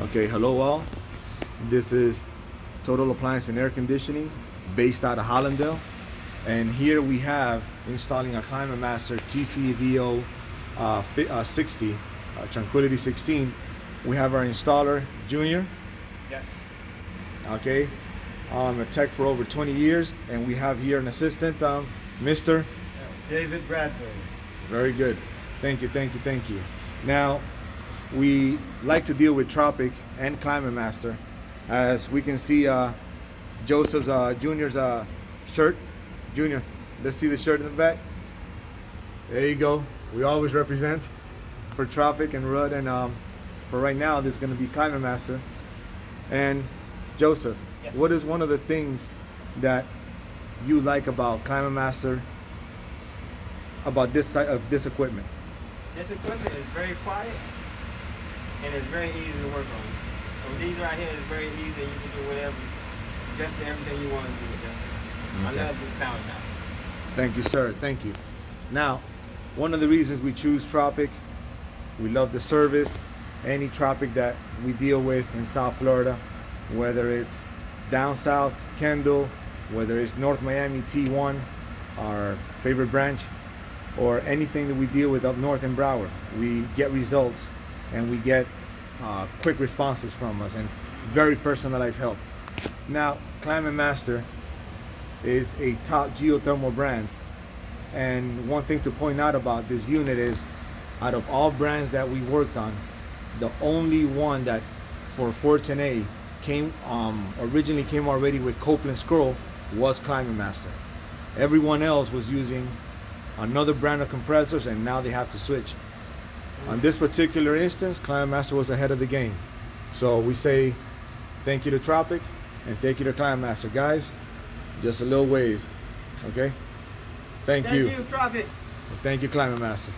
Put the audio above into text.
Okay, hello all. This is Total Appliance and Air Conditioning based out of Hollandale. And here we have installing a ClimateMaster TCVO 60, Tranquility 16. We have our installer, Junior. Yes. Okay, a tech for over 20 years. And we have here an assistant, Mr. David Bradbury. Very good. Thank you, thank you, thank you. Now, we like to deal with Tropic and ClimateMaster. As we can see, Joseph's Junior's shirt. Junior, let's see the shirt in the back. There you go. We always represent for Tropic and Rudd, and for right now, this is going to be ClimateMaster. And Joseph, yes. What is one of the things that you like about ClimateMaster, about this type of this equipment? This equipment is very quiet and it's very easy to work on. So these right here is very easy. You can do whatever, just everything you want to do with them. Okay. I love this power now. Thank you, sir. Thank you. Now, one of the reasons we choose Tropic, we love the service. Any Tropic that we deal with in South Florida, whether it's down south, Kendall, whether it's North Miami T1, our favorite branch, or anything that we deal with up north in Broward, we get results and we get quick responses from us and very personalized help. Now, ClimateMaster is a top geothermal brand, and one thing to point out about this unit is, out of all brands that we worked on, the only one that for 410A came originally came already with Copeland scroll was ClimateMaster. Everyone else was using another brand of compressors, and now they have to switch. On this particular instance, ClimateMaster was ahead of the game. So we say thank you to Tropic and thank you to ClimateMaster. Guys, just a little wave, okay? Thank you. Thank you, Tropic. Thank you, ClimateMaster.